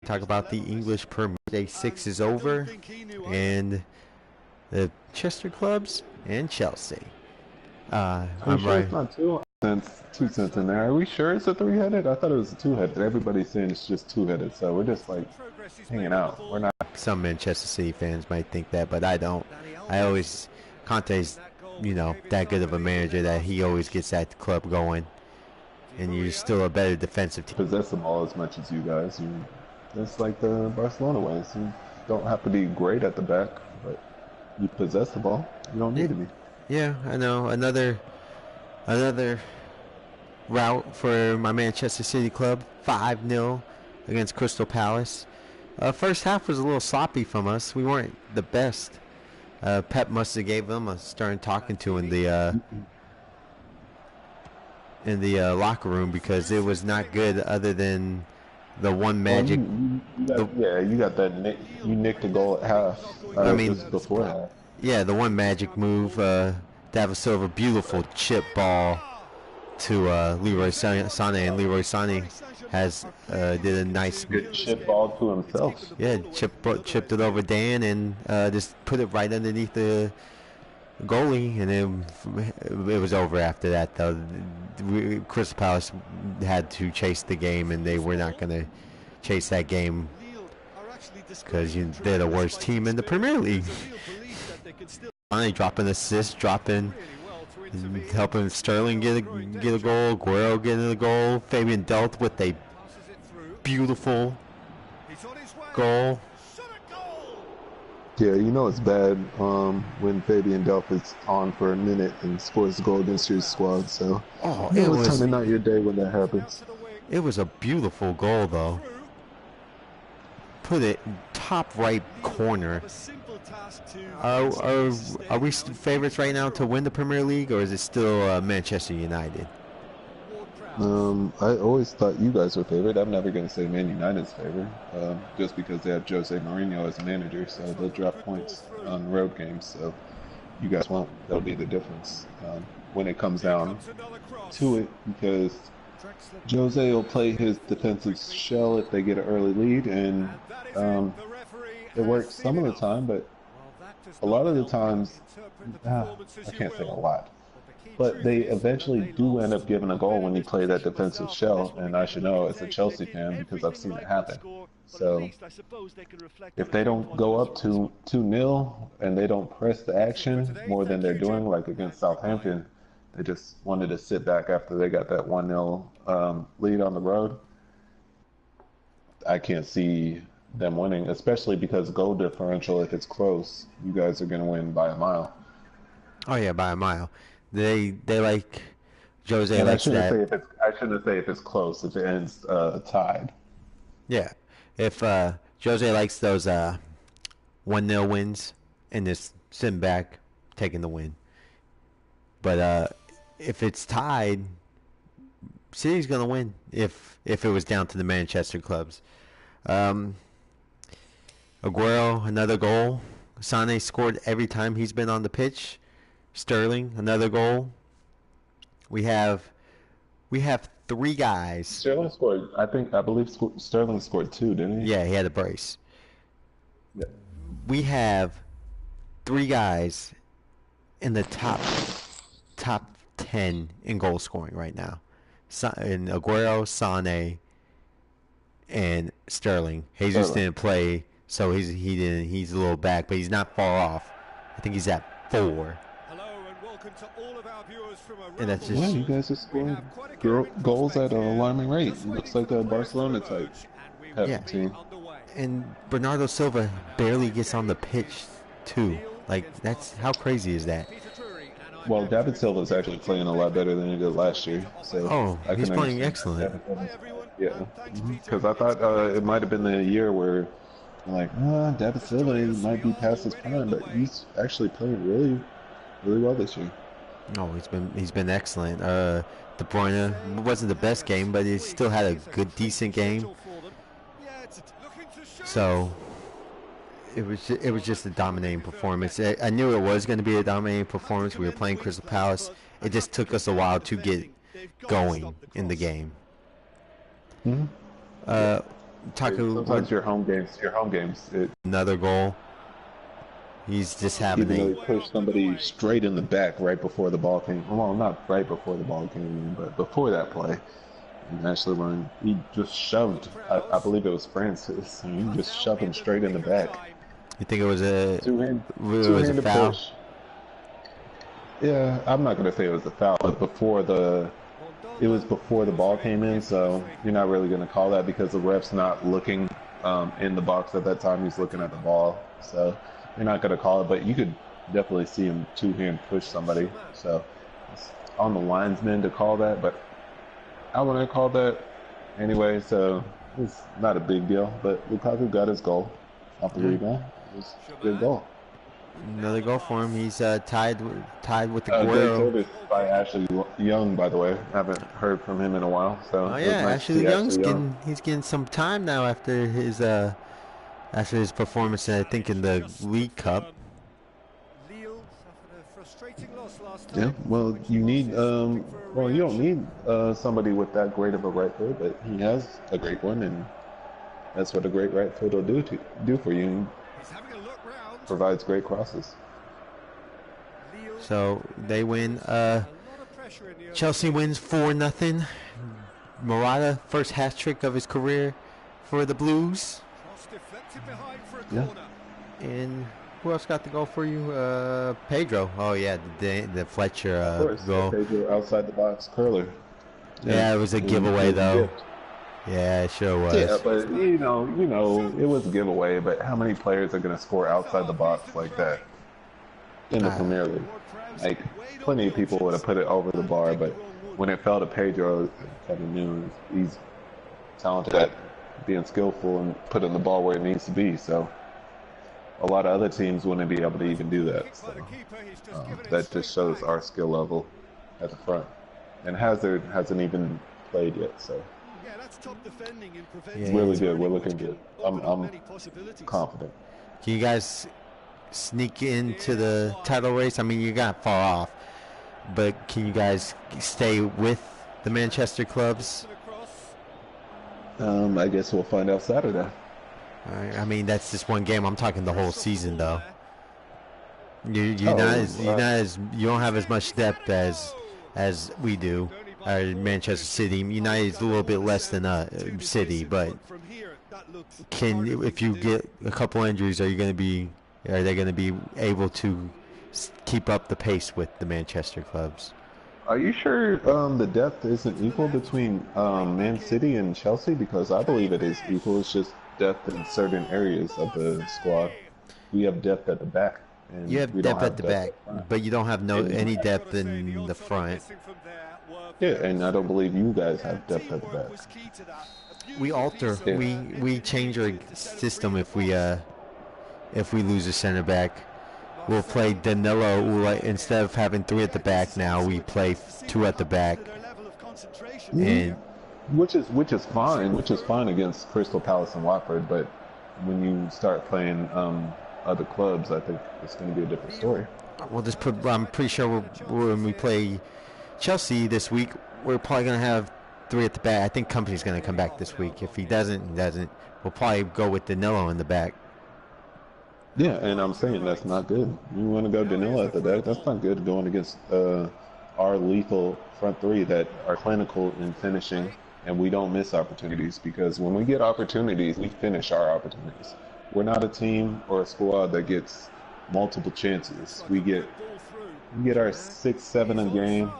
Talk about the English Premier. Day 6 is over, and the Chester clubs and Chelsea. Are you I'm sure right. it's not two cents in there? Are we sure it's a three-headed? I thought it was a two-headed. Everybody's saying it's just two-headed, so we're just like hanging out. We're not. Some Manchester City fans might think that, but I don't. I always Conte's, that good of a manager that he always gets that club going, and you're still a better defensive team. Possess them all as much as you guys. It's like the Barcelona ways. You don't have to be great at the back, but you possess the ball. You don't need to be. Yeah, I know. Another route for my Manchester City club, 5-0 against Crystal Palace. First half was a little sloppy from us. We weren't the best. Pep must have gave them a stern talking to in the locker room because it was not good. Other than the one magic. You got that. You nicked a goal at half. Just before half. Yeah, the one magic move. David Silva, beautiful chip ball to Leroy Sané, and Leroy Sané has did a nice chip ball to himself. Yeah, chipped it over Dan and just put it right underneath the goalie, and it was over after that. Though Crystal Palace had to chase the game, and they were not going to chase that game because they're the worst team in the Premier League. Finally, dropping assists, helping Sterling get a goal, Guerrero getting a goal, Fabian Delth with a beautiful goal. Yeah, it's bad when Fabian Delph is on for a minute and scores a goal against your squad. So it was kind of not your day when that happens. It was a beautiful goal, though. Put it top right corner. Are we favorites right now to win the Premier League, or is it still Manchester United? I always thought you guys were favored. I'm never going to say Man United's favorite, just because they have Jose Mourinho as a manager, so they'll drop points on road games. So you guys won't. That'll be the difference when it comes down to it, because Jose will play his defensive shell if they get an early lead, and it works some of the time, but a lot of the times, I can't say a lot, but they eventually do end up giving a goal when you play that defensive shell, and I should know as a Chelsea fan because I've seen it happen. So if they don't go up to 2-0 and they don't press the action more than they're doing, like against Southampton, they just wanted to sit back after they got that 1-0 lead on the road. I can't see them winning, especially because goal differential, if it's close, you guys are going to win by a mile. Oh yeah, by a mile. They like Jose and likes that. I shouldn't say if it's close, if it ends tied. Yeah, if Jose likes those 1-0 wins and just sitting back taking the win. But if it's tied, City's gonna win. If it was down to the Manchester clubs. Aguero, another goal. Sané scored every time he's been on the pitch. Sterling, another goal. We have three guys. Sterling scored. I believe Sterling scored 2, didn't he? Yeah, he had a brace. Yeah. We have three guys in the top 10 in goal scoring right now. In Aguero, Sané, and Sterling. Jesus didn't play, so he's a little back, but he's not far off. I think he's at 4. And that's just you guys are scoring goals at an alarming rate. It looks like a Barcelona type team. And Bernardo Silva barely gets on the pitch too. Like, that's how crazy is that? Well, David Silva is actually playing a lot better than he did last year. So he's playing excellent. Yeah, because I thought it might have been the year where, David Silva might be past his prime, but he's actually playing really, really well this year. Oh, he's been excellent. De Bruyne wasn't the best game, but he still had a good, decent game. So it was just a dominating performance. I knew it was going to be a dominating performance. We were playing Crystal Palace. It just took us a while to get going in the game. Mm-hmm. Taku, Sometimes your home games. another goal. He's just having Even though he pushed somebody straight in the back right before the ball came. Well, not right before the ball came in, but before that play. And actually, he just shoved. I believe it was Francis. And he just shoved him straight in the back. You think it was a two-handed foul? push. Yeah, I'm not gonna say it was a foul, but it was before the ball came in, so you're not really gonna call that because the ref's not looking in the box at that time. He's looking at the ball, so you're not gonna call it. But you could definitely see him two-hand push somebody. So it's on the linesman to call that, but I wouldn't call that anyway. So it's not a big deal. But Lukaku got his goal. I believe that. It was a good goal. Another goal for him. He's tied with the Great Guerrero. service by Ashley Young, by the way. I haven't heard from him in a while. So Oh yeah, nice Ashley Young's Young. getting some time now after his performance, I think, in the League Cup. Yeah, well, you need you don't need somebody with that great of a right foot, but he has a great one, and that's what a great right foot will do for you. Provides great crosses. So they win. Chelsea wins 4-0. Morata, first hat trick of his career for the Blues. Yeah. And who else got the goal for you? Pedro. Oh yeah, the Fletcher Of course, goal. Pedro outside the box curler. Yeah, it was a giveaway though. Gift. Yeah, it sure was. Yeah, but you know, it was a giveaway. But how many players are going to score outside the box like that in the Premier League? Like, plenty of people would have put it over the bar, but when it fell to Pedro, kind of knew he's talented at being skillful and putting the ball where it needs to be. So a lot of other teams wouldn't be able to even do that. So that just shows our skill level at the front. And Hazard hasn't even played yet, so. It's really good. We're looking good. I'm confident. Can you guys sneak into the title race? I mean, you got far off, but can you guys stay with the Manchester clubs? I guess we'll find out Saturday. I mean, that's just one game. I'm talking the whole season, though. You don't have as much depth as we do. Manchester City. United's a little bit less than City, but if you get a couple injuries, are they going to be able to keep up the pace with the Manchester clubs? Are you sure the depth isn't equal between Man City and Chelsea? Because I believe it is equal. It's just depth in certain areas of the squad. We have depth at the back. And you have depth at the back, but you don't have any depth in the front. Yeah, and I don't believe you guys have depth at the back. We alter. Yeah. We change our system if we lose a center back. We'll play Danilo instead of having 3 at the back. Now we play 2 at the back, and which is fine against Crystal Palace and Watford. But when you start playing other clubs, I think it's going to be a different story. I'm pretty sure when we play Chelsea this week, we're probably going to have 3 at the back. I think Company's going to come back this week. If he doesn't, we'll probably go with Danilo in the back. Yeah, and I'm saying that's not good. You want to go Danilo at the back? That's not good going against our lethal front 3 that are clinical in finishing, and we don't miss opportunities, because when we get opportunities, we finish our opportunities. We're not a team or a squad that gets multiple chances. We get our 6-7 a game,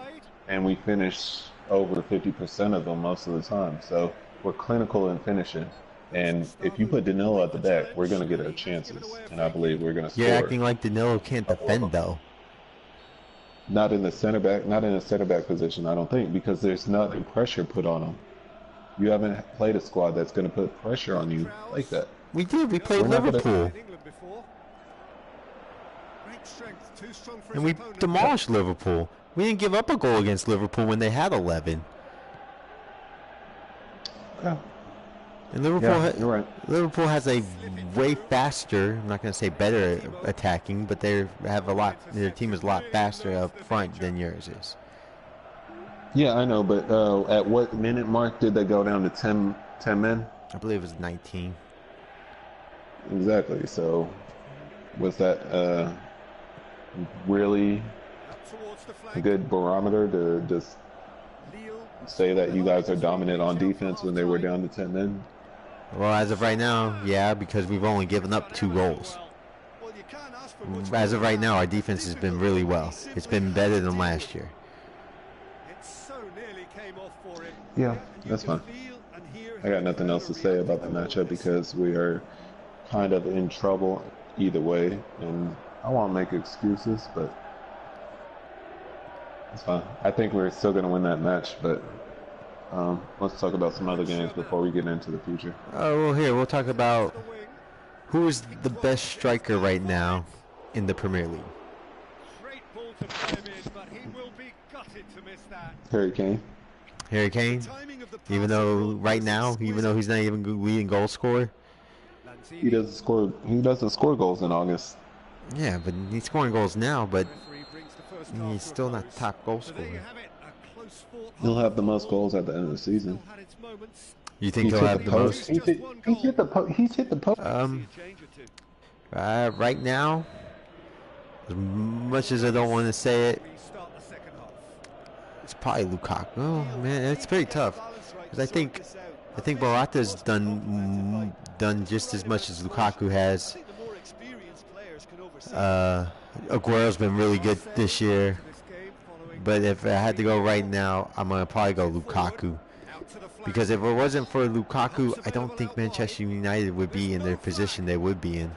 and we finish over 50% of them most of the time. So we're clinical in finishing. And if you put Danilo at the back, we're going to get our chances. And I believe we're going to score. You're acting like Danilo can't defend, though. Not in the center back position, I don't think, because there's nothing pressure put on him. You haven't played a squad that's going to put pressure on you like that. We did. We played Liverpool. And we demolished Liverpool. We didn't give up a goal against Liverpool when they had 11. Yeah. And Liverpool, you're right. Liverpool has a way faster, I'm not going to say better attacking, but their team is a lot faster up front than yours is. Yeah, I know, but at what minute mark did they go down to 10 men? I believe it was 19. Exactly. So was that really a good barometer to just say that you guys are dominant on defense when they were down to 10 men? Well, as of right now, yeah, because we've only given up 2 goals. As of right now, our defense has been really well. It's been better than last year. Yeah, that's fine. I got nothing else to say about the matchup because we are kind of in trouble either way, and I won't make excuses, but it's fine. I think we're still going to win that match, but let's talk about some other games before we get into the future. Oh, well, we'll talk about who is the best striker right now in the Premier League. Harry Kane. Harry Kane, even though right now, even though he's not even leading goal scorer. He doesn't score. He doesn't score goals in August. Yeah, but he's scoring goals now, but he's still not top goal scorer. He'll have the most goals at the end of the season. You think he'll have the most? He's hit the post. Right now, as much as I don't want to say it, it's probably Lukaku. Oh man, it's pretty tough because I think Morata's done just as much as Lukaku has. Aguero's been really good this year, but if I had to go right now, I'm gonna probably go Lukaku. Because if it wasn't for Lukaku, I don't think Manchester United would be in their position they would be in.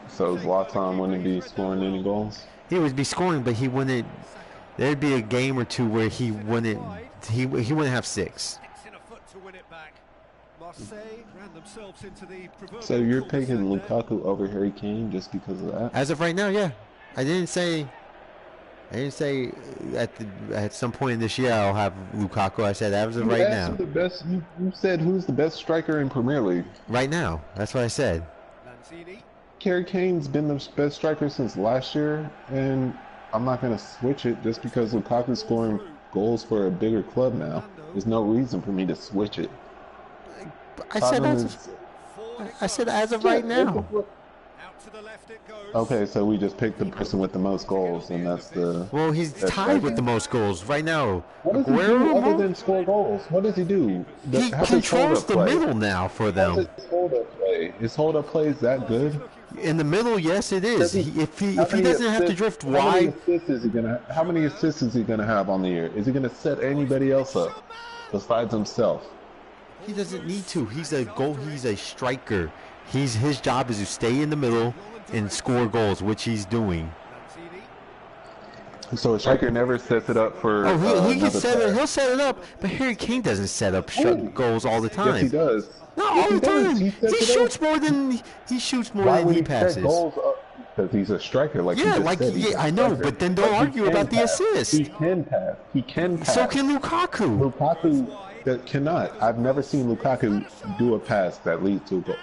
So Zlatan wouldn't be scoring any goals? He would be scoring, but he wouldn't. There'd be a game or two where he wouldn't. He wouldn't have 6. So you're picking Lukaku over Harry Kane just because of that? As of right now, yeah. I didn't say at some point this year I'll have Lukaku. I said as of right now. You said who's the best striker in Premier League? Right now. That's what I said. Harry Kane's been the best striker since last year, and I'm not going to switch it just because Lukaku's scoring goals for a bigger club now. There's no reason for me to switch it. I said as of right now. Okay, so we just picked the person with the most goals, and that's the... Well, he's tied with the most goals right now. What does he do other than score goals? What does he do? He controls the middle now for them. His hold-up play is that good? In the middle, yes, it is. If he doesn't have to drift wide... How many assists is he gonna have on the year? Is he gonna set anybody else up besides himself? He doesn't need to. He's a striker. His job is to stay in the middle and score goals, which he's doing. So a striker never sets it up for. Oh, he can set it. He'll set it up, but Harry Kane doesn't set up goals all the time. Yes, he does. Not all the time. He shoots more than he passes. Because he's a striker, like I know, but then don't argue about the assist. He can pass. He can pass. So can Lukaku. Lukaku cannot. I've never seen Lukaku do a pass that leads to a goal.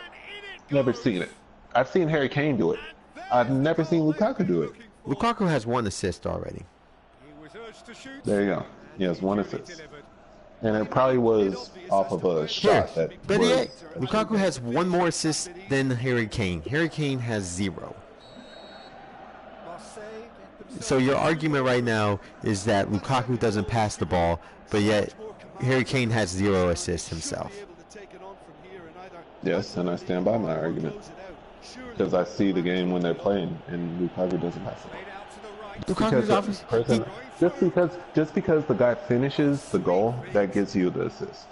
Never seen it. I've seen Harry Kane do it. I've never seen Lukaku do it. Lukaku has 1 assist already. There you go. He has 1 assist. And it probably was off of a shot Lukaku has 1 more assist than Harry Kane. Harry Kane has 0. So your argument right now is that Lukaku doesn't pass the ball, but yet Harry Kane has 0 assists himself. Yes, and I stand by my argument. Because I see the game when they're playing, and Lukaku doesn't pass the ball. Just because the guy finishes the goal, that gives you the assist.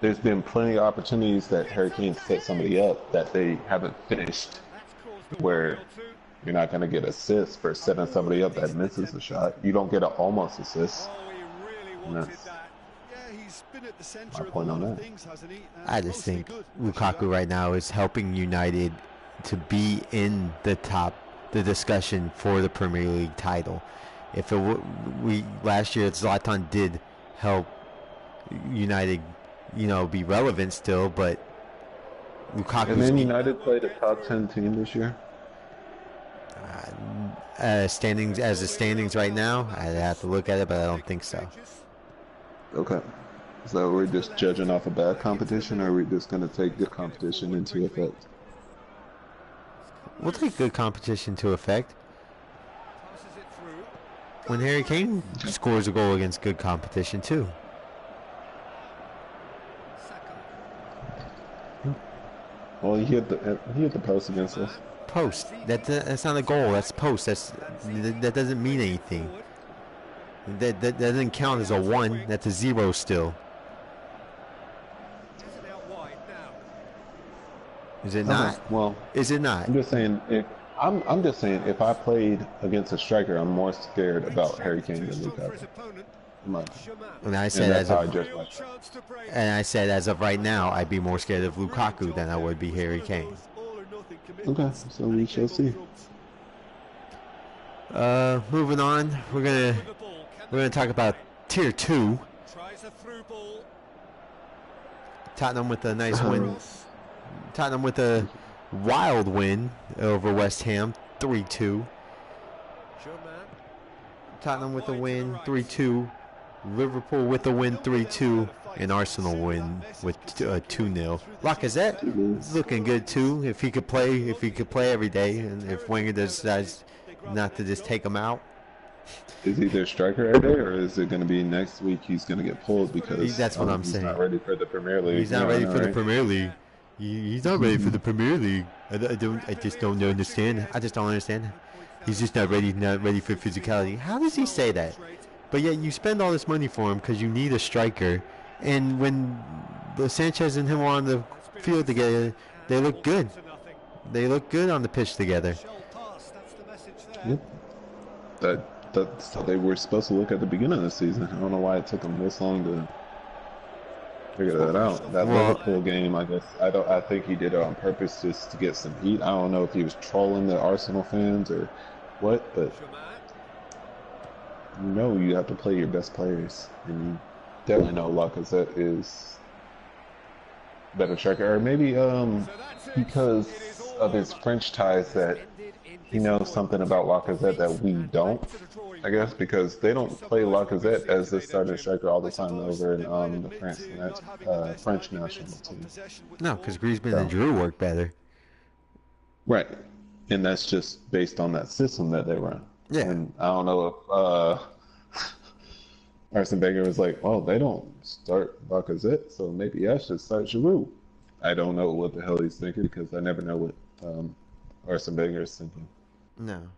There's been plenty of opportunities that Harry Kane set somebody up that they haven't finished, where you're not going to get assists for setting somebody up that misses a shot. You don't get an almost assist. And that's my point on that. I just think Lukaku right now is helping United to be in the discussion for the Premier League title. If last year Zlatan did help United, be relevant still, but Lukaku. And then United played a top 10 team this year. Standings right now, I'd have to look at it, but I don't think so. Okay. So we're just judging off a bad competition, or are we just going to take good competition into effect? We'll take good competition to effect. When Harry Kane scores a goal against good competition too. Well, he hit the post against us. Post. That's not a goal. That's post. That doesn't mean anything. That doesn't count as a 1. That's a 0 still. Is it not? Okay, well, is it not? I'm just saying I'm just saying if I played against a striker, I'm more scared about Harry Kane than Lukaku. And I said I said as of right now, I'd be more scared of Lukaku than I would be Harry Kane. Okay, so we shall see. Moving on, we're gonna talk about Tier 2. Tottenham with a nice win. Tottenham with a wild win over West Ham, 3-2. Tottenham with a win, 3-2. Liverpool with a win, 3-2. And Arsenal win with 2-0. Lacazette is looking good too. If he could play every day, and if Wenger decides not to just take him out. Is he their striker every day, or is it going to be next week he's going to get pulled because that's what I'm saying. He's not ready for the Premier League. He's not ready for the Premier League. He's not ready for the Premier League. I just don't understand. I just don't understand. He's just not ready for physicality. How does he say that? But yet you spend all this money for him because you need a striker. And when the Sanchez and him are on the field together, they look good. They look good on the pitch together. Yep. That's how they were supposed to look at the beginning of the season. I don't know why it took them this long to figure that out. That Liverpool game, I guess I think he did it on purpose just to get some heat. I don't know if he was trolling the Arsenal fans or what, but you have to play your best players, and you definitely know Lacazette is better striker, or maybe because of his French ties that he knows something about Lacazette that we don't. I guess because they don't play Lacazette as the starting striker all the time over in the French national team. No, because Griezmann and Giroud work better. Right, and that's just based on that system that they run. Yeah. And I don't know if Arsene Wenger was like, well, they don't start Lacazette, so maybe I should start Giroud. I don't know what the hell he's thinking because I never know what Arsene Wenger is thinking. No.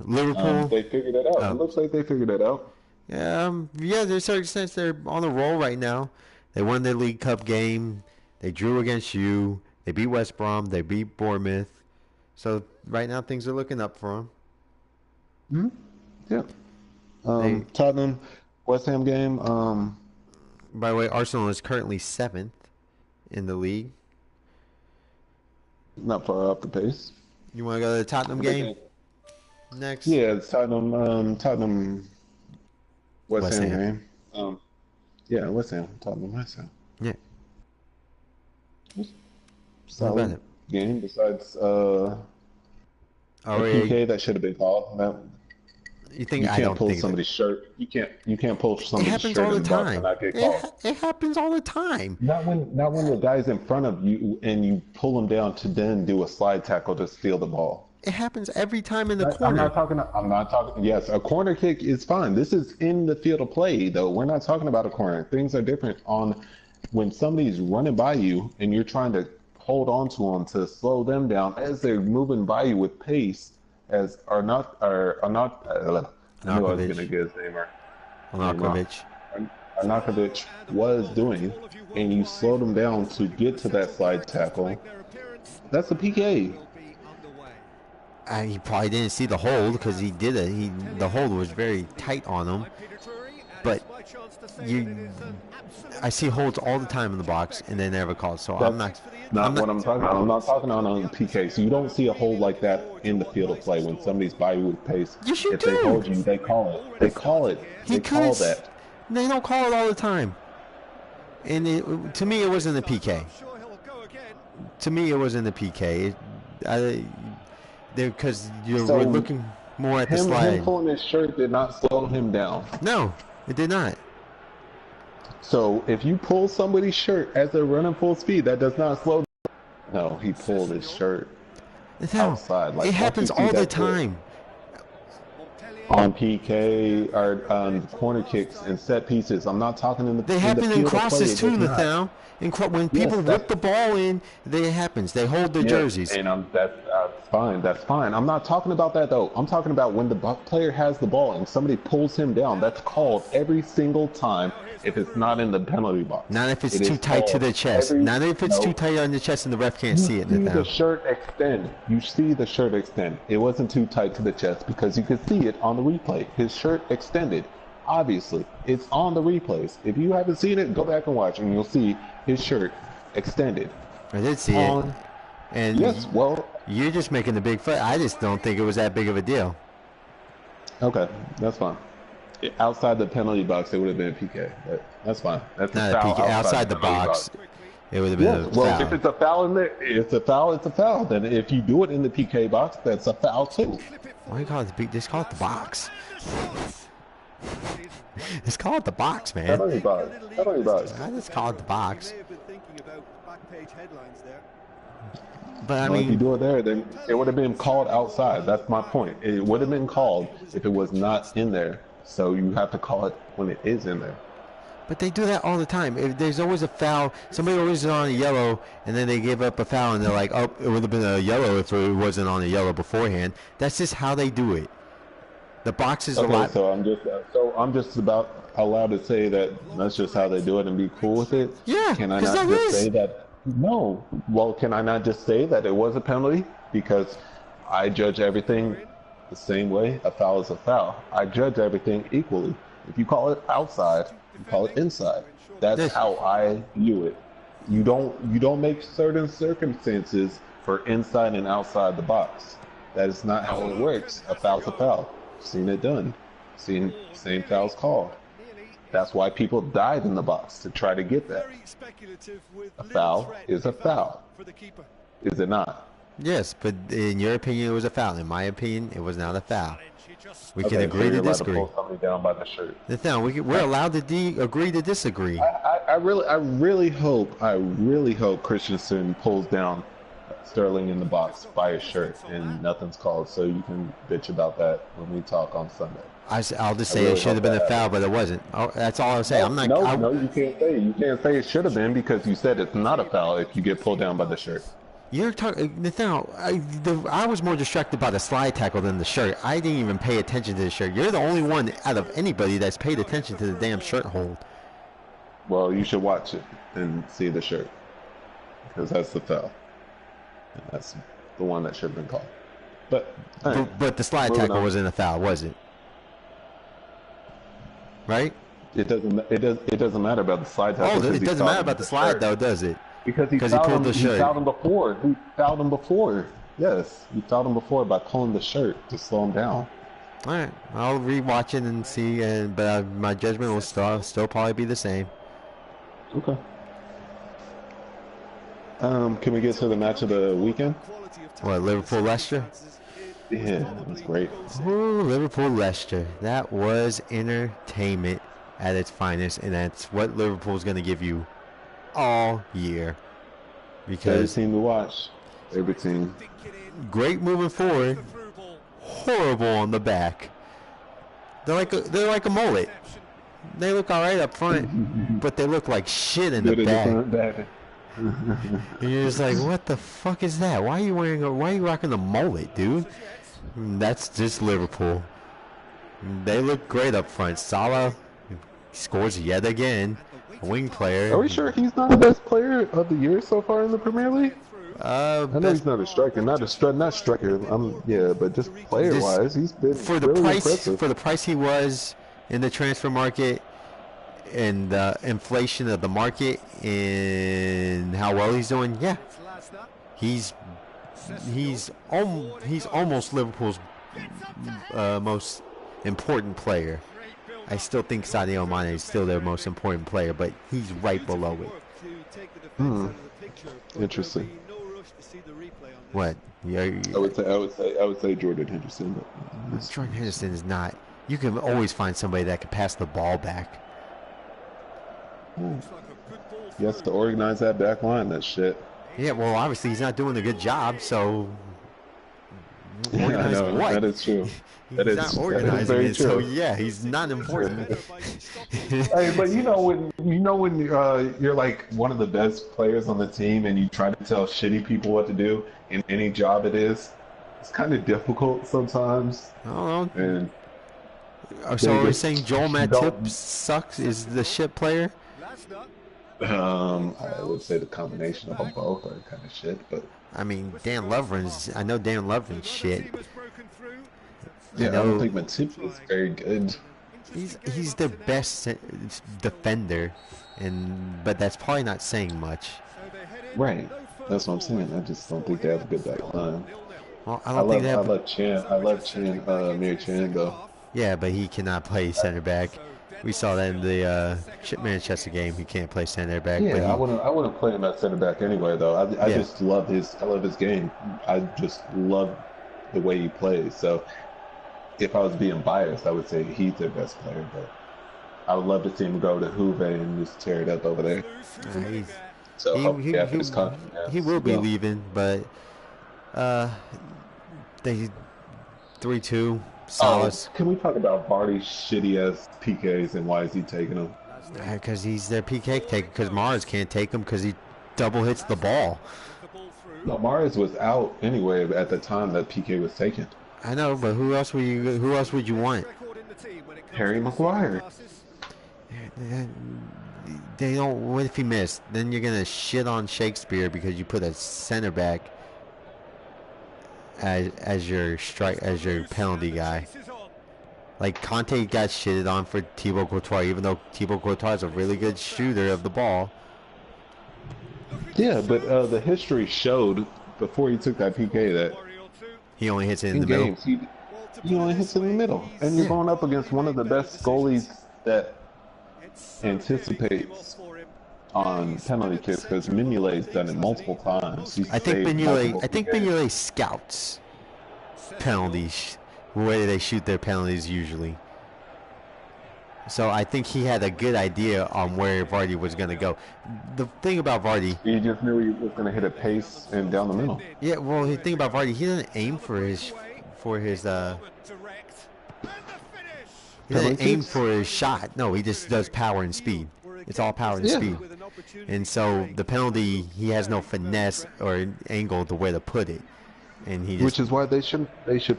Liverpool. They figured it out. It looks like they figured it out. Yeah, to a certain extent, they're on a roll right now. They won their League Cup game. They drew against you. They beat West Brom. They beat Bournemouth. So right now, things are looking up for them. Yeah. Tottenham, West Ham game. By the way, Arsenal is currently 7th in the league. Not far off the pace. You want to go to the Tottenham game next? Yeah, it's Tottenham West Ham game. Yeah, West Ham. Tottenham West Ham. Yeah. Solid game besides a PK that should have been called. You think you can't pull somebody's shirt? You can't pull somebody's shirt in the box and not get called. It happens all the time. Not when the guy's in front of you and you pull him down to then do a slide tackle to steal the ball. It happens every time in the corner. I'm not talking. Yes, a corner kick is fine. This is in the field of play, though. We're not talking about a corner. Things are different on when somebody's running by you and you're trying to hold on to them to slow them down as they're moving by you with pace. As I knew I was going to get his name right. Arnautovic was doing, and you slowed him down to get to that slide tackle. That's a PK. He probably didn't see the hold because he did it. The hold was very tight on him. But I see holds all the time in the box, and they never called. So I'm not what I'm talking about. I'm not talking on PK. So you don't see a hold like that in the field of play when somebody's by you with pace. Yes, you if do. They hold you, they call it. They call it. They call that. They don't call it all the time. And to me, it wasn't a PK. To me, it wasn't a PK. Because we're looking more at the slide. Him pulling his shirt did not slow him down. No, it did not. So if you pull somebody's shirt as they're running full speed, that does not slow. No, he pulled his shirt No, outside. it Like once you happens see all the that hit time. on PK or on corner kicks and set pieces. I'm not talking They in the happen in field of play. crosses It too, does not. Nathal. When Yes, people rip that's the ball in, it happens. They hold their yes, jerseys. and that's fine. That's fine. I'm not talking about that though. I'm talking about when the player has the ball and somebody pulls him down. That's called every single time. If it's not in the penalty box, Not if it's it too is tight to called the chest. every Not if it's too no. tight on the chest and the ref can't You see it, see the Nathal. shirt extend. You see the shirt extend. It wasn't too tight to the chest because you could see it on the replay. His shirt extended. Obviously, it's on the replays. If you haven't seen it, go back and watch, and you'll see his shirt extended. I did see it. On yes, And well, you're just making the big fight. I just don't think it was that big of a deal. okay, that's fine. Outside the penalty box, it would have been a PK. But that's fine. That's a Not a foul PK. Outside the penalty box, it would have been Yes, a well, foul. if it's a foul in there, it's a foul. It's a foul. Then if you do it in the PK box, that's a foul too. Why do you call it the big? Just call it the box. Just call it the box, man. Penalty box. Penalty box. I just call it the box. But I Well, if you mean, do it there, then it would have been called outside. That's my point. It would have been called if it was not in there. So you have to call it when it is in there. but they do that all the time. If there's always a foul, somebody always is on a yellow, and then they give up a foul, and they're like, "Oh, it would have been a yellow if it wasn't on a yellow beforehand." That's just how they do it. The box is a Okay, lot. so I'm just about allowed to say that that's just how they do it and be cool with it. Yeah, Can I 'cause not that just is. say that? No. Well, can I not just say that it was a penalty because I judge everything the same way? A foul is a foul. I judge everything equally. If you call it outside, you call it inside. That's Yes. how I view it. You don't make certain circumstances for inside and outside the box. That is not how it works. A foul's a foul. Seen it done. Seen same fouls called. That's why people died in the box to try to get that. A foul is a foul. Is it not? Yes, but in your opinion, it was a foul. In my opinion, it was not a foul. We can Okay, agree so to you're allowed disagree. to pull somebody down by the shirt. Nathal, we're allowed to agree to disagree. I really hope Christensen pulls down Sterling in the box by his shirt and nothing's called, so you can bitch about that when we talk on Sunday. I'll just say really it should have hope been a that foul, but it wasn't. That's all I'll say. I'm not. No, you can't say. You can't say it should have been because you said it's not a foul if you get pulled down by the shirt. You're talking, Nathal. I was more distracted by the slide tackle than the shirt. I didn't even pay attention to the shirt. You're the only one out of anybody that's paid attention to the damn shirt hold. Well, you should watch it and see the shirt because that's the foul. And that's the one that should have been called. But But the slide moving tackle on. wasn't a foul, was it? Right? It doesn't matter about the slide tackle. Oh, because it he doesn't fouled matter him about with the slide, shirt. though, does it? Because he Because he fouled pulled him. the shirt. He fouled him before. He fouled him before. Yes, he fouled him before by pulling the shirt to slow him down. All right, I'll rewatch it and see. But my judgment will still probably be the same. Okay. Can we get to the match of the weekend? What, Liverpool Leicester? Yeah, that was great. Ooh, Liverpool Leicester. That was entertainment at its finest, and that's what Liverpool's going to give you all year. Every Because team to watch. Every team. great moving forward, horrible on the back. They're like a mullet. They look all right up front, but they look like shit in the Good in the back. front, back. And you're just like, what the fuck is that? Why are you rocking a mullet, dude? That's just Liverpool. They look great up front. Salah scores yet again. A wing player. Are we sure he's not the best player of the year so far in the Premier League? I know Best- he's not a striker, not striker. Yeah, but just player-wise, he's been for the really price impressive. for the price he was in the transfer market and the inflation of the market and how well he's doing. Yeah, he's almost Liverpool's most important player. I still think Sadio Mane is still their most important player, but he's right below it. Interesting. What? Yeah, I would say Jordan Henderson. But Jordan Henderson is not. You can always find somebody that can pass the ball back. Hmm. He has to organize that back line. That shit. Yeah, well, obviously he's not doing a good job, so Yeah, I organize know. what? That is true. He's not That is organizing very it, so true. yeah, he's not important. Hey, but you know when you're like one of the best players on the team and you try to tell shitty people what to do in any job it is, it's kind of difficult sometimes. I don't know. And So they are we just saying Joel Matip don't. sucks? Is the shit player? I would say the combination of them both are kind of shit, but I mean, Dan Lovren's. I know Dan Lovren's shit. I yeah, I don't know think Matip is very good. he's their best defender, but that's probably not saying much. Right, that's what I'm saying. I just don't think they have a good back line. Well, I don't think they I have. love Chan. I love Chan. Mir Chan though. Yeah, but he cannot play center back. We saw that in the Manchester game. He can't play center back, but Yeah, he. I wouldn't play him at center back anyway though. I Yeah, just I love his game. I just love the way he plays. So if I was being biased, I would say he's their best player. But I would love to see him go to Juve and just tear it up over there. he's, So he hopefully after this contract, he will be leaving, but uh, they 3-2 Oh, solace can we talk about Vardy's shitty ass PKs and why is he taking them? because he's their PK taker. Because Mars can't take him because he double hits the ball. No, Mahrez was out anyway at the time that PK was taken. I know, but who else would you want? Harry Maguire. They don't. What if he missed? Then you're gonna shit on Shakespeare because you put a center back as your penalty guy. Like Conte got shitted on for Thibaut Courtois, even though Thibaut Courtois is a really good shooter of the ball. Yeah, but the history showed before he took that PK that He only hits it in in the middle. games he only hits in the middle, and you're going up against one of the best goalies that anticipates on penalty kicks because Mignolet's done it multiple times. He's I think saved multiple PKs. Mignolet scouts penalties, where they shoot their penalties usually. So I think he had a good idea on where Vardy was going to go. The thing about Vardy, He just knew he was going to hit a pace and down the middle. yeah, well, the thing about Vardy, he doesn't aim he doesn't aim for his shot. No, he just does power and speed. It's all power and speed. And so the penalty, he has no finesse or angle to where to put it. And he just. Which is why they should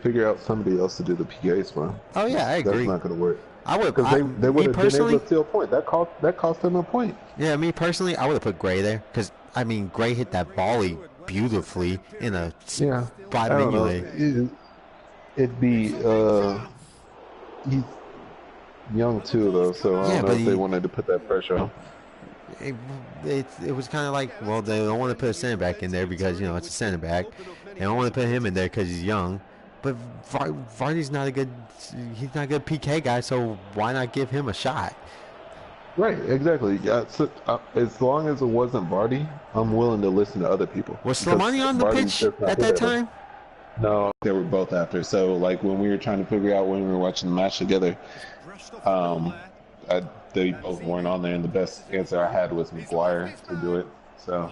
figure out somebody else to do the PKs for him. Oh yeah, I agree. That's not going to work. I would. Because they would Me have been able personally. to steal a point. That cost them a point. Yeah, me personally, I would have put Gray there because I mean Gray hit that volley beautifully in a Yeah. spot I don't know. Mignolet. It'd be he's young too though, so I Yeah, don't know but if they wanted to put that pressure on. It was kind of like, well, they don't want to put a center back in there because, you know, it's a center back. They don't want to put him in there because he's young. But Vardy's not a good PK guy, so why not give him a shot? Right, exactly. Yeah, so, as long as it wasn't Vardy, I'm willing to listen to other people. Was Because Slimani on the Vardy's pitch just not at good that it. time? No, they were both after. So, like, when we were trying to figure out when we were watching the match together, they both weren't on there, and the best answer I had was Maguire to do it. So,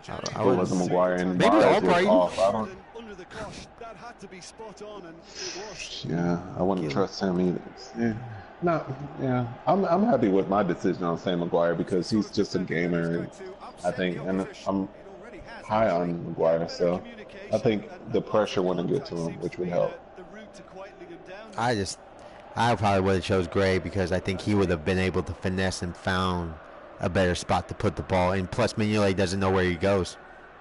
I it wasn't Maguire, and Maybe Mahrez was Albright. off. Yeah, I wouldn't trust him either. Yeah. No, yeah, I'm happy with my decision on saying Maguire because he's just a gamer, and I think, and I'm high on Maguire, so I think the pressure wouldn't get to him, which would help. I probably would have chose Gray because I think he would have been able to finesse and found a better spot to put the ball. And plus, Mignolet doesn't know where he goes.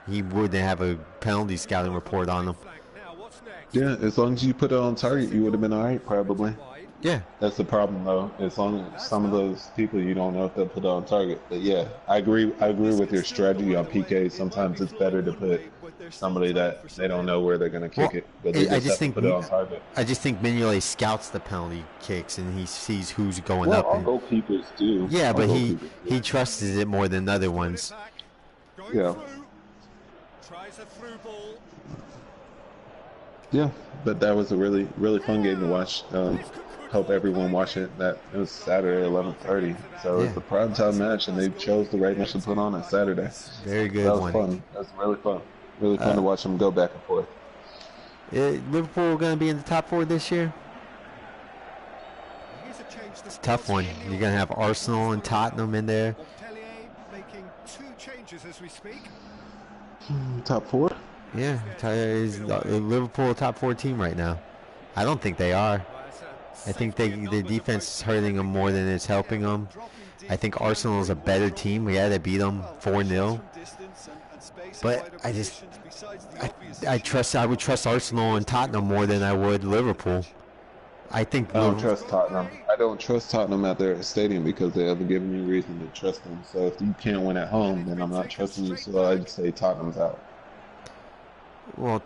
He wouldn't have a penalty scouting report on him. Yeah, as long as you put it on target, you would have been all right, probably. Yeah. That's the problem, though. As long as some of those people, you don't know if they'll put it on target. But yeah, I agree with your strategy on PK. Sometimes it's better to put somebody that they don't know where they're going to kick it, but they just have to put it on target. I just think Mignolet scouts the penalty kicks and he sees who's going Well, up. all goalkeepers do. Yeah, but he trusts it more than other ones. Yeah. Yeah, but that was a really really fun game to watch. Hope everyone watch it. That it was Saturday 11:30, so Yeah, it's a prime time match, and they chose the right match to put on Saturday. very So that good was one. fun. That was really fun to Uh, watch them go back and forth. Liverpool going to be in the top four this year? It's a tough one. You're going to have Arsenal and Tottenham in there. Top four? Yeah, is Liverpool a top four team right now? I don't think they are. I think the defense is hurting them more than it's helping them. I think Arsenal is a better team. Yeah, they beat them 4-0. But I would trust Arsenal and Tottenham more than I would Liverpool. I think I don't Liverpool. trust Tottenham. I don't trust Tottenham at their stadium because they haven't given me reason to trust them. So if you can't win at home, then I'm not trusting you. So I'd say Tottenham's out. Well,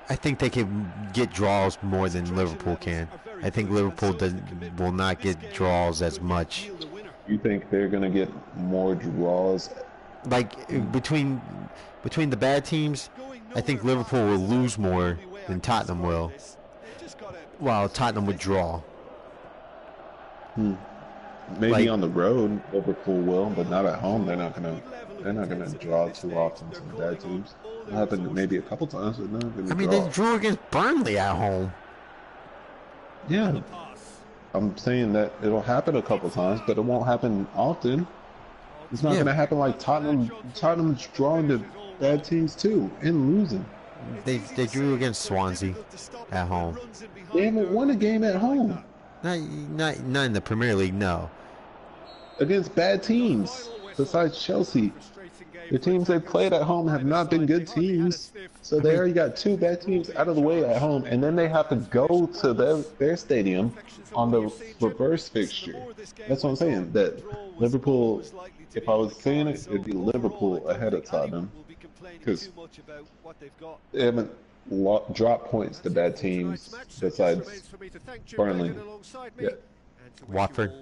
I think they can get draws more than Liverpool can. I think Liverpool will not get draws as much. You think they're gonna get more draws? Like between the bad teams, I think Liverpool will lose more than Tottenham will, while Tottenham would draw. Maybe on the road, Liverpool will, but not at home. They're not gonna draw too often to the bad teams. It happened maybe a couple times, but not gonna draw. They drew against Burnley at home. Yeah, I'm saying that it'll happen a couple times, but it won't happen often. It's not gonna happen like Tottenham. Tottenham's drawing the bad teams too and losing. They drew against Swansea at home. They haven't won a game at home. Not in the Premier League, no. Against bad teams, besides Chelsea. The teams they played at home have not been good teams. So they already got two bad teams out of the way at home, and then they have to go to their stadium on the reverse fixture. That's what I'm saying. That Liverpool, if I was saying it, it'd be Liverpool ahead of Tottenham. Because they haven't dropped points to bad teams besides Burnley. Yeah. Watford.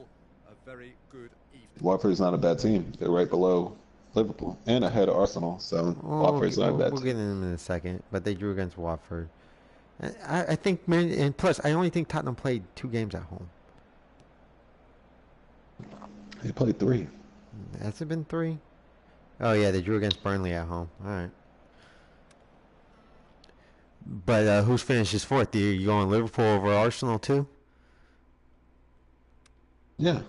Watford's not a bad team. They're right below Liverpool and ahead of Arsenal. So Watford's not a bad team. We'll get in a second, but they drew against Watford. I think, man, and plus, I only think Tottenham played 2 games at home. They played 3. Has it been 3? Oh yeah, they drew against Burnley at home. All right. But who's finishes fourth? You going Liverpool over Arsenal too? Yeah.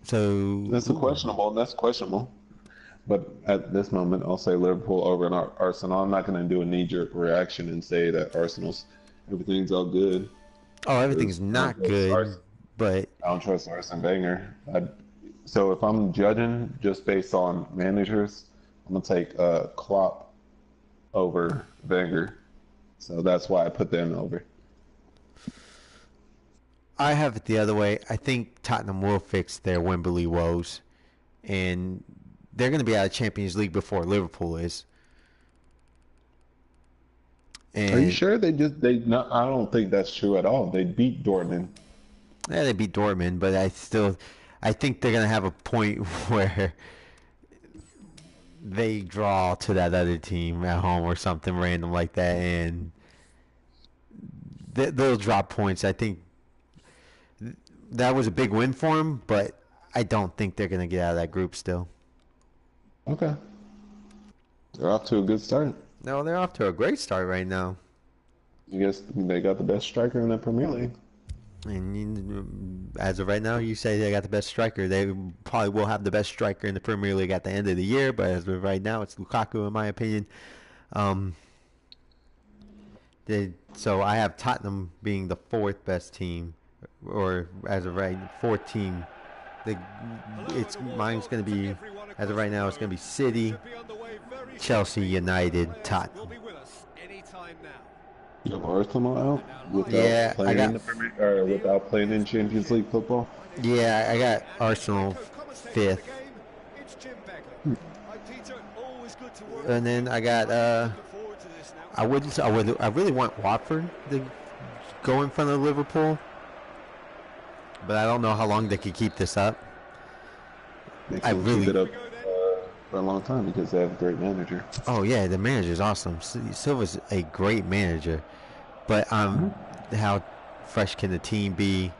So that's questionable. But at this moment, I'll say Liverpool over an Arsenal. I'm not going to do a knee-jerk reaction and say that everything's all good. Oh, everything's not good. But I don't trust Arsene Wenger. So if I'm judging just based on managers, I'm gonna take Klopp over Wenger. So that's why I put them over. I have it the other way. I think Tottenham will fix their Wembley woes, and they're going to be out of Champions League before Liverpool is. And are you sure I don't think that's true at all. They beat Dortmund. Yeah, they beat Dortmund, but I think they're going to have a point where they draw to that other team at home or something random like that, and they'll drop points. I think that was a big win for them, but I don't think they're going to get out of that group still. Okay. They're off to a good start. No, they're off to a great start right now. I guess they got the best striker in the Premier League. And as of right now, you say they got the best striker. They probably will have the best striker in the Premier League at the end of the year, but as of right now, it's Lukaku, in my opinion. So I have Tottenham being the 4th best team, or as of right, 4th team. Mine's going to be, as of right now, it's going to be City, Chelsea, United, Tottenham. You have Arsenal out without playing in Champions League football? Yeah, I got Arsenal 5th. And then I got I really want Watford to go in front of Liverpool, but I don't know how long they could keep this up. Keep it up for a long time because they have a great manager. Oh yeah, the manager's awesome. Silva's a great manager, but how fresh can the team be?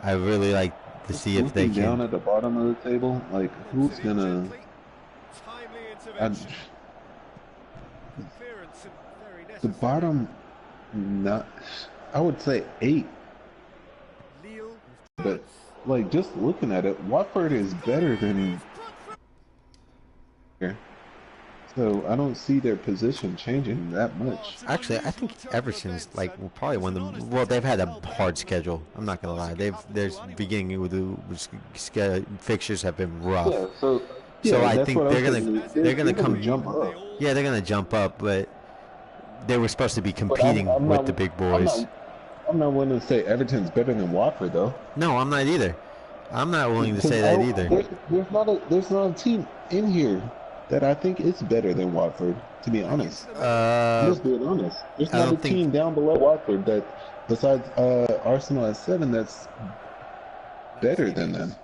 I really like to Just see if they looking down can. at the bottom of the table, like who's gonna? I, the bottom, not. I would say 8, but like just looking at it, Watford is better than. So I don't see their position changing that much. Actually, I think Everton's like probably one of the. Well, they've had a hard schedule. I'm not gonna lie. There's beginning with the fixtures have been rough. Yeah, so So yeah, I that's think what I'm they're saying. gonna they're gonna come. Jump up. Yeah, they're gonna jump up, but they were supposed to be But competing I'm with not, the big I'm boys. not, I'm not willing to say Everton's better than Watford though. No, I'm not either. I'm not willing to Because say that either. there's not a team in here that I think is better than Watford. To be honest, I'm just being honest. There's I not a don't think- team down below Watford that, besides Arsenal at 7, that's better than them.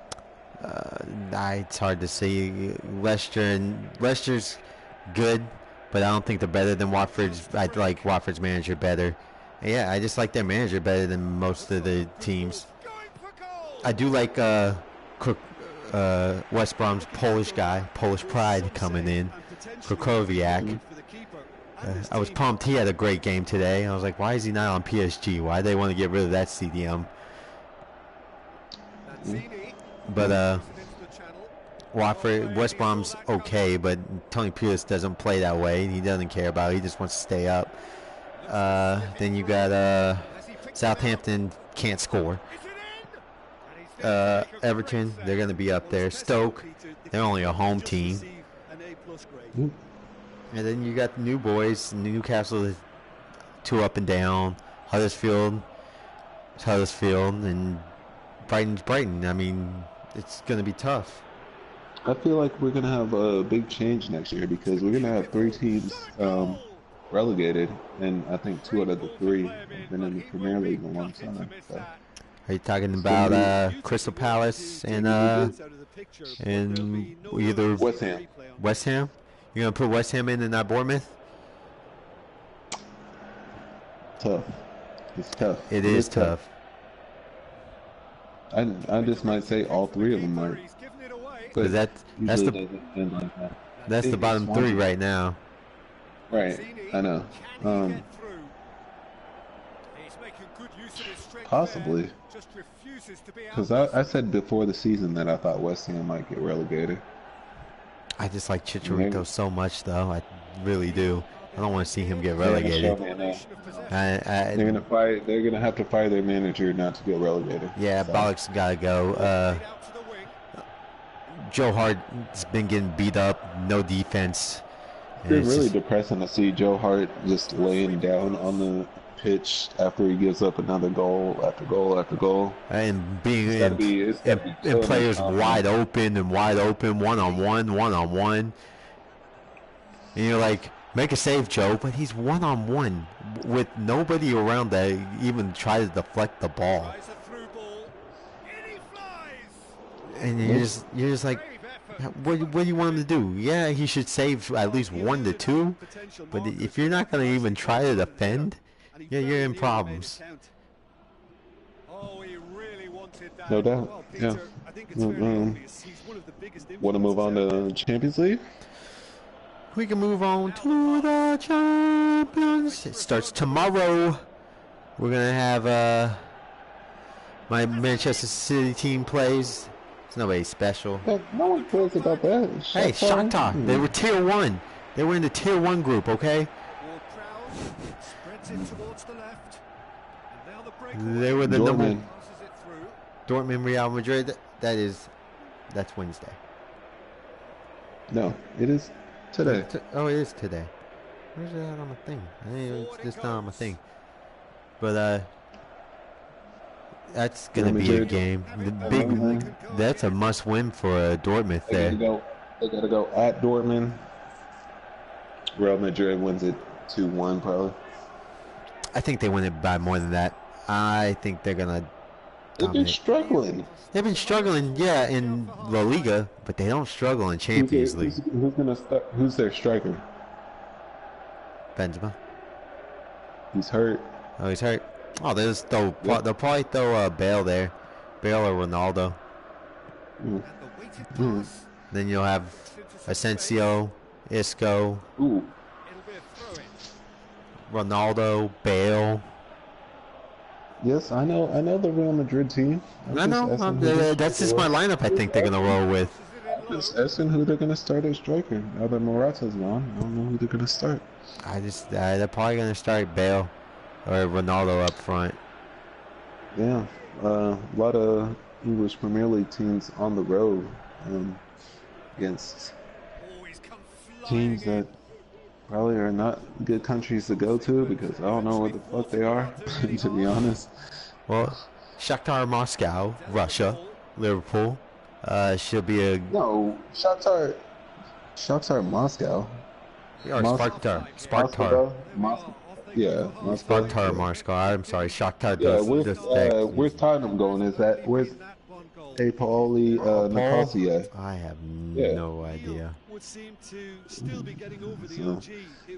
It's hard to see. Leicester's good, but I don't think they're better than Watford's. I like Watford's manager better. And yeah, I just like their manager better than most of the teams. I do like West Brom's Polish guy, Polish pride coming in, Krakowiak. I was pumped. He had a great game today. I was like, why is he not on PSG? Why do they want to get rid of that CDM? But West Brom's okay, but Tony Pulis doesn't play that way. He doesn't care about it. He just wants to stay up. Then you got Southampton can't score. Everton, they're going to be up there. Stoke, they're only a home team. And then you got the new boys. Newcastle, 2 up and down. Huddersfield, and Brighton's Brighton. I mean, it's going to be tough. I feel like we're gonna have a big change next year because we're gonna have 3 teams relegated, and I think 2 out of the 3 have been in the Premier League a long time. So. Are you talking about Crystal Palace and either West Ham? West Ham? You're gonna put West Ham in and not Bournemouth? Tough. It's tough. It is tough. I just might say all 3 of them are. But that's That's the bottom 3 right now. Right. I know. Possibly. Because I said before the season that I thought West Ham might get relegated. I just like Chicharito so much, though. I really do. I don't want to see him get relegated. They're gonna fight. They're gonna have to fire their manager not to get relegated. Yeah, so. Bollock's gotta go. Joe Hart's been getting beat up. No defense. It's really depressing to see Joe Hart just laying down on the pitch after he gives up another goal after goal after goal. And being and players wide open, one-on-one. And you're like, make a save, Joe, but he's one-on-one with nobody around that even try to deflect the ball. And you're just like, what do you want him to do? Yeah, he should save at least 1 to 2, but if you're not going to even try to defend, yeah, you're in problems. No doubt. Yeah. Want to move on to Champions League? We can move on to the Champions. It starts tomorrow. We're going to have my Manchester City team plays. It's nobody special. No one cares about that. Hey, Shakhtar. They were tier 1. They were in the tier 1 group, okay? They were the Dortmund, Real Madrid. That's Wednesday. No, it is today. Oh, it is today. Where's that on my thing? It's just not on my thing. But that's gonna be a game. That's a must-win for Dortmund there. They gotta go at Dortmund. Real Madrid wins it 2-1 probably. I think they win it by more than that. I think they're gonna They've been dominate. struggling. They've been struggling, yeah, in La Liga, but they don't struggle in Champions League. Who's gonna start? Who's their striker? Benzema. He's hurt. Oh, he's hurt. Oh, Yep. they'll probably throw Bale there, Bale or Ronaldo. Mm. Mm. Then you'll have Asensio, Isco, Ooh. Ronaldo, Bale. Yes, I know. I know the Real Madrid team. I know. That's just my lineup. I think they're gonna roll with. I'm just asking who they're gonna start as striker. Now that Morata's gone, I don't know who they're gonna start. They're probably gonna start Bale or Ronaldo up front. Yeah, a lot of English Premier League teams on the road against teams that probably are not good countries to go to because I don't know what the fuck they are, to be honest. Well, Shakhtar Moscow, Russia, Liverpool. Should be a No, Shakhtar Moscow. or Spartar. Moscow. Yeah, Moscow. Spartar Moscow. I'm sorry, Shakhtar Yeah, does. where's Tottenham going? Where's A. Pauli Nicosia? I have no idea. So,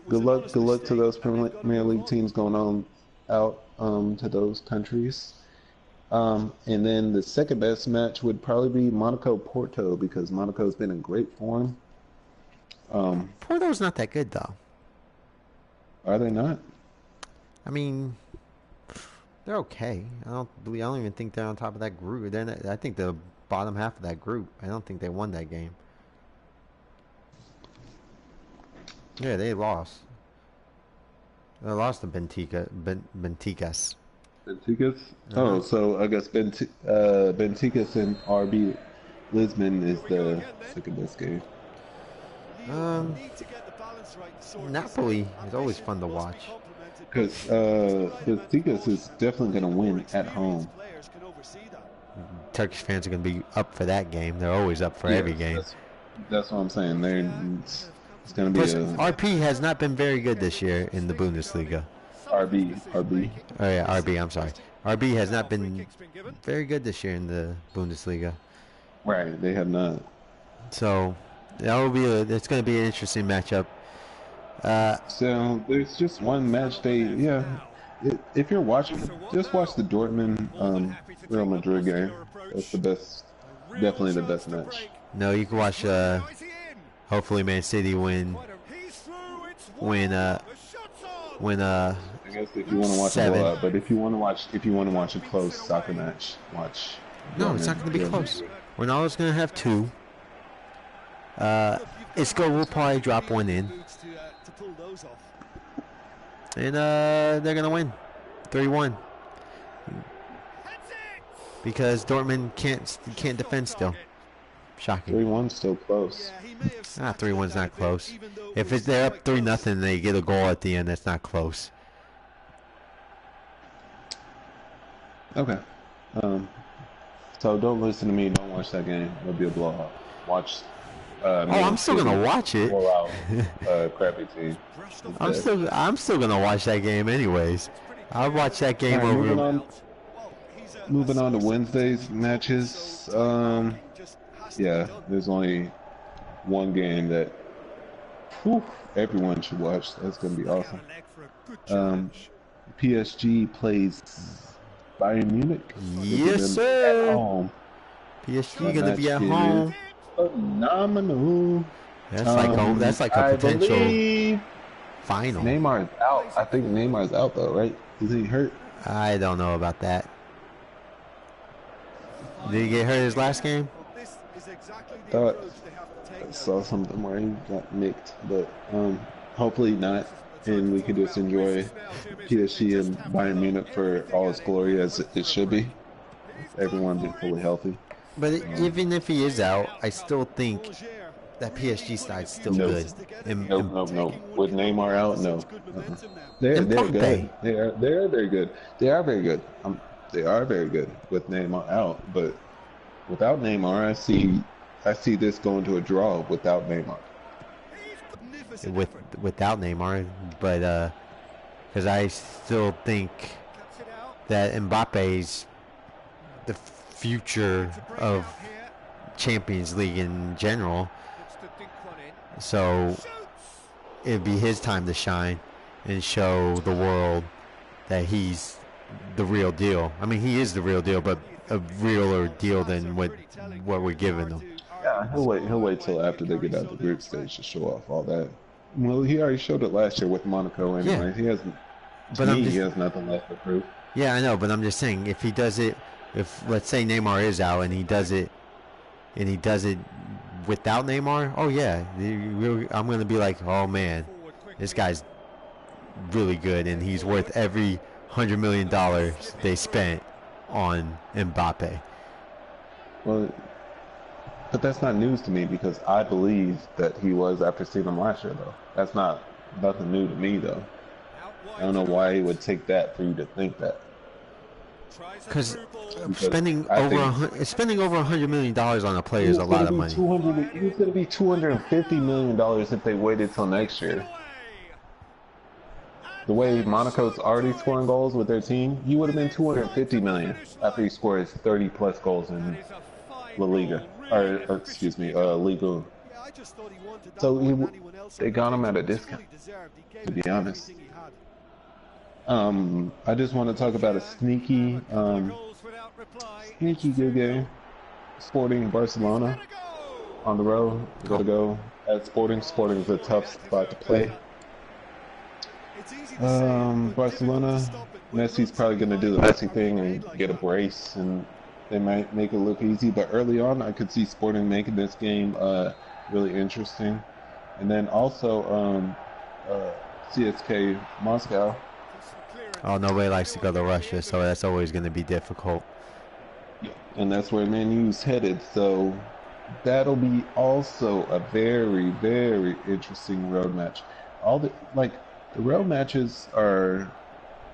good luck to those Premier League teams going on out to those countries. And then the second best match would probably be Monaco Porto because Monaco's been in great form. Porto's not that good though. Are they not? I mean, they're okay. I don't even think they're on top of that group. They're not, I think the bottom half of that group. I don't think they won that game. Yeah, they lost. They lost to Benfica. Benficas. Benficas? Oh, so I guess Benficas and RB Lisbon is the second best game. Napoli is always fun to watch. Because Benficas is definitely going to win at home. Turkish fans are going to be up for that game. They're always up for every game. That's what I'm saying. It's going to be RP has not been very good this year in the Bundesliga. RB. Oh yeah, RB. I'm sorry. RB has not been very good this year in the Bundesliga. Right, they have not. So it's going to be an interesting matchup. So there's just one match day. If you're watching, just watch the Dortmund Real Madrid game. That's the best, definitely the best match. No, you can watch. Hopefully, Man City win. I guess if you want to watch a blowout, but if you want to watch a close soccer match, watch. No, it's not going to be close. Ronaldo's going to have 2. Isco will probably drop 1 in. And they're going to win 3-1. Because Dortmund can't defend still. Shocking. 3-1's still close. 3-1's not close. If they're up 3-0 and they get a goal at the end, that's not close. Okay. So don't listen to me. Don't watch that game. It'll be a blowout. Watch. I'm still gonna watch it. Blowout. Crappy team. I'm still gonna watch that game anyways. I'll watch that game over. Moving on to Wednesday's matches. Yeah, there's only one game that everyone should watch. That's gonna be awesome. PSG plays Bayern Munich. Yes, sir. At home. PSG gonna be at home. Phenomenal. That's like a potential final. Neymar's out. I think Neymar's out though, right? Is he hurt? I don't know about that. Did he get hurt his last game? I thought I saw something where he got nicked, but hopefully not, and we can just enjoy PSG and Bayern Munich for all its glory as it should be. Everyone be fully healthy. But even if he is out, I still think that PSG side's still good. No. With Neymar out, no. They're good. They are very good. They are very good. They are very good with Neymar out, but without Neymar, I see this going to a draw without Neymar. Without Neymar, but because I still think that Mbappe's the future of Champions League in general. So it'd be his time to shine and show the world that he's the real deal. I mean, he is the real deal, but a realer deal than what we're giving him. Yeah, he'll wait till after they get out the group stage to show off all that. Well, he already showed it last year with Monaco anyway. Yeah. He hasn't. He has nothing left to prove. Yeah, I know, but I'm just saying, if he does it, if let's say Neymar is out and he does it without Neymar, oh yeah, I'm gonna be like, oh man, this guy's really good and he's worth every $100 million they spent on Mbappe. Well, but that's not news to me because I believe that he was after seeing him last year, though. That's nothing new to me, though. I don't know why he would take that for you to think that. Because spending over $100 million on a player is a lot of money. He's going to be $250 million if they waited till next year. The way Monaco's already scoring goals with their team, he would have been $250 million after he scores 30+ goals in La Liga, or excuse me, Liga. So they got him at a discount, to be honest. I just want to talk about a sneaky good game. Sporting Barcelona on the road. We got to go at Sporting. Sporting is a tough spot to play. Barcelona, Messi's probably going to do the Messi thing and get a brace, and they might make it look easy. But early on, I could see Sporting making this game really interesting. And then also CSK Moscow. Oh, nobody likes to go to Russia, so that's always going to be difficult. And that's where Man U's headed, so that'll be also a very, very interesting road match. The road matches are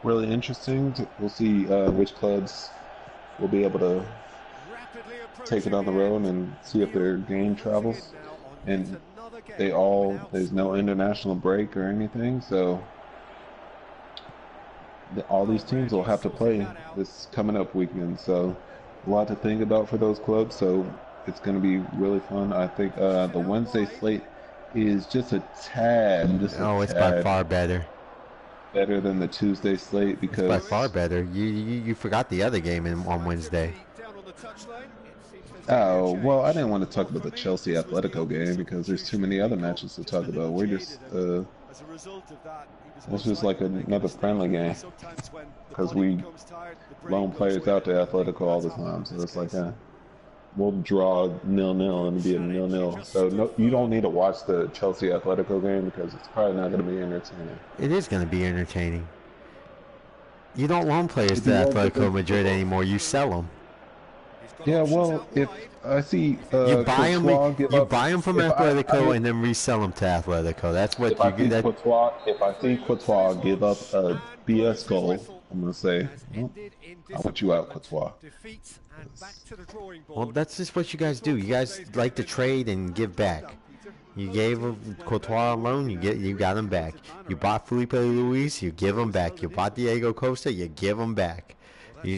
really interesting. We'll see which clubs will be able to take it on the road and see if their game travels. And there's no international break or anything, so all these teams will have to play this coming up weekend, so a lot to think about for those clubs, so it's going to be really fun. I think the Wednesday slate is just a tad. It's by far better than the Tuesday slate because it's by far better. You forgot the other game on Wednesday. Oh, well, I didn't want to talk about the Chelsea Atletico game because there's too many other matches to talk about. We're just it's just like another friendly game because we loan players out to Atletico all the time, so it's like we'll draw 0-0 and be a 0-0. So no, you don't need to watch the Chelsea Atletico game because it's probably not going to be entertaining. It is going to be entertaining. You don't loan players to Atletico Madrid anymore. You sell them. Yeah, well, if I see you buy them from Atletico and then resell them to Atletico. That's what you do. If I see Courtois give up a BS goal, I'm gonna say, I want you out, Courtois. Well, that's just what you guys do. You guys like to trade and give back. You gave Courtois a loan, you got him back. You bought Felipe Luis, you give him back. You bought Diego Costa, you give him back.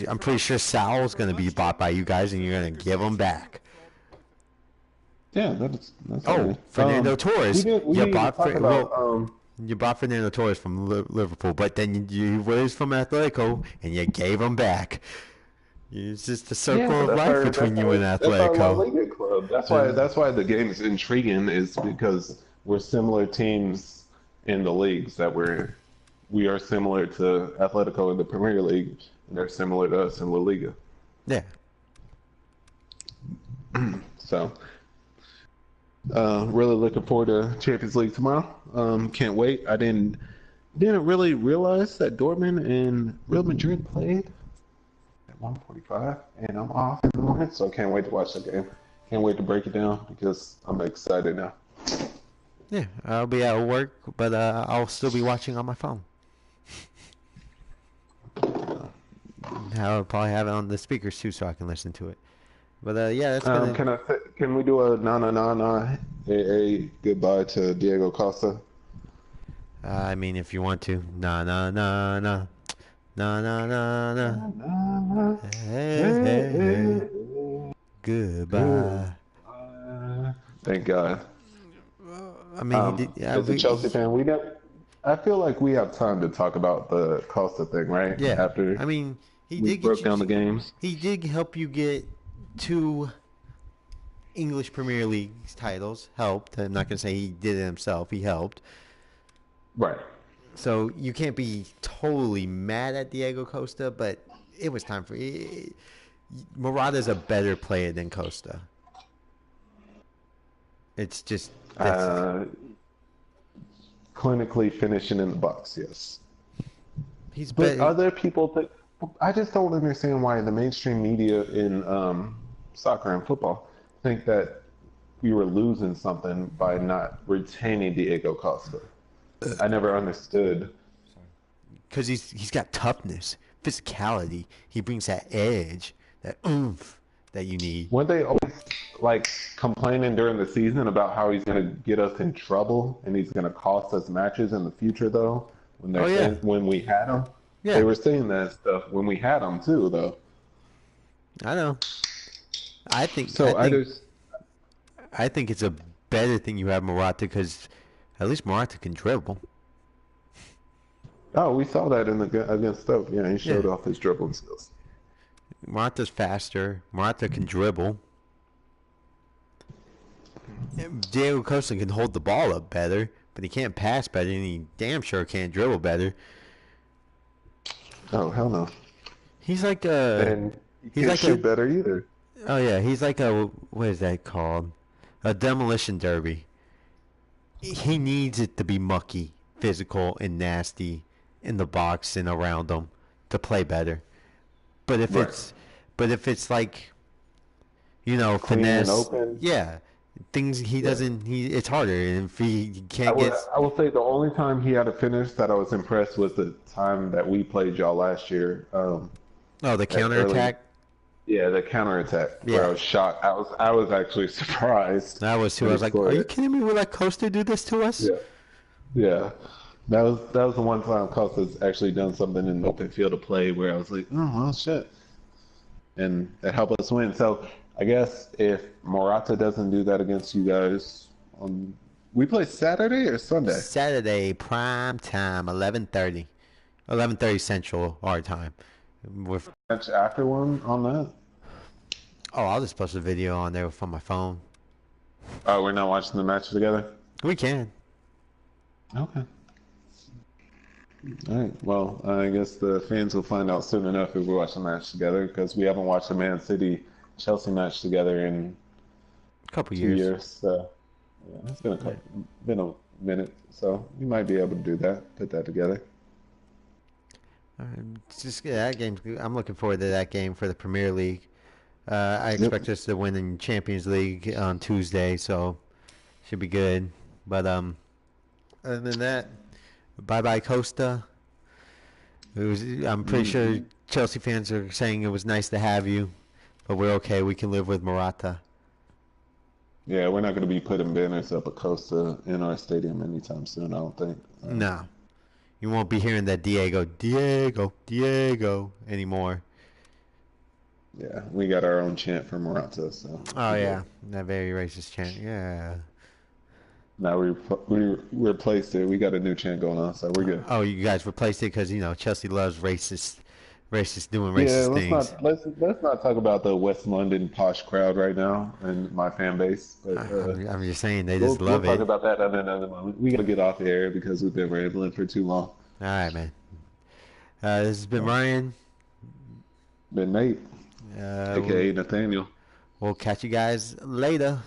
I'm pretty sure Sal's going to be bought by you guys, and you're going to give him back. Yeah, that's right. Fernando Torres. You bought Fernando Torres from Liverpool, but then you raised from Atletico, and you gave him back. It's just a circle of life between you and Atletico. That's our La Liga club. That's why the game is intriguing, is because we're similar teams in the leagues that we are similar to Atletico in the Premier League. They're similar to us in La Liga. Yeah. So, really looking forward to Champions League tomorrow. Can't wait. I didn't really realize that Dortmund and Real Madrid played at 1:45, and I'm off in the morning, so I can't wait to watch the game. Can't wait to break it down because I'm excited now. Yeah, I'll be at work, but I'll still be watching on my phone. I'll probably have it on the speakers too, so I can listen to it. But yeah, that's can we do a a goodbye to Diego Costa? I mean, if you want to, na na na na Na na na na. Hey Hey, hey hey. hey, hey. Good. Goodbye. Thank God. I mean, he did. Yeah, As a Chelsea fan, we got. I feel like we have time to talk about the Costa thing, right? yeah. After I mean, he we did get broke you. down the games. He did help you get 2 English Premier League titles. Helped. I'm not gonna say he did it himself. He helped. Right. So you can't be totally mad at Diego Costa, but it was time for. Morata's a better player than Costa. It's just that's Uh, Clinically finishing in the box, yes. he's But better. other people think. I just don't understand why the mainstream media in soccer and football think that we were losing something by not retaining Diego Costa. I never understood. Because he's got toughness, physicality. He brings that edge, that oomph that you need. Weren't they always like complaining during the season about how he's going to get us in trouble and he's going to cost us matches in the future, though? When Oh they're yeah, saying when we had him, they yeah. were saying that stuff when we had him too, though. I know. I think I So I think just, I think it's a better thing you have Morata because at least Morata can dribble. oh, we saw that in the against Stoke. Yeah, he Yeah, showed off his dribbling skills. Morata's faster. Morata can dribble. Diego Costa can hold the ball up better, but he can't pass better, and he damn sure can't dribble better. Oh, hell no. He's like a, And he he's can't like a, shoot better either. oh yeah, he's like a, what is that called? A demolition derby. He needs it to be mucky, physical, and nasty in the box and around him to play better. But if Right. it's, but if it's like, Clean and finesse, open. yeah, things he Yeah. doesn't, it's harder. And if he I can't will, get, I will say the only time he had a finish that I was impressed was the time that we played y'all last year. oh, the At counter early, attack, yeah, the counterattack where I yeah. was shocked. I was actually surprised That was who when I he was like, are scored you it. kidding me? We let Costa do this to us? Yeah, yeah. That was the one time Costa's actually done something in the open field of play where I was like, oh well, shit, and that helped us win. So I guess if Morata doesn't do that against you guys, on we play Saturday or Sunday. Saturday prime time, 11:30, 11:30 Central our time. With Match after one on that. I'll just post a video on there from my phone. Oh, we're not watching the match together. We can. Okay. All right. Well, I guess the fans will find out soon enough if we watch the match together because we haven't watched a Man City Chelsea match together in A couple two years. years. So yeah, it's been a Yeah. couple, been a minute. So we might be able to do that, put that together. It's just that game. I'm looking forward to that game for the Premier League. I Yep. expect us to win in Champions League on Tuesday, so should be good. But other than that, bye bye Costa. I'm pretty sure Hmm. Chelsea fans are saying it was nice to have you, but we're okay. We can live with Morata. Yeah, we're not going to be putting banners up at Costa in our stadium anytime soon. I don't think. No, you won't be hearing that Diego anymore. Yeah, we got our own chant for Morata, so Oh we're yeah, good. that very racist chant. Yeah. Now we replaced it. We got a new chant going on, so we're good. Oh, you guys replaced it because Chelsea loves racist doing Yeah, racist things. let's not talk about the West London posh crowd right now and my fan base. But I'm just saying they just we'll love talk it. about that at another moment. We gotta get off the air because we've been rambling for too long. All right, man. This has been So, Ryan. been Nate, Uh, aka Nathaniel. we'll catch you guys later.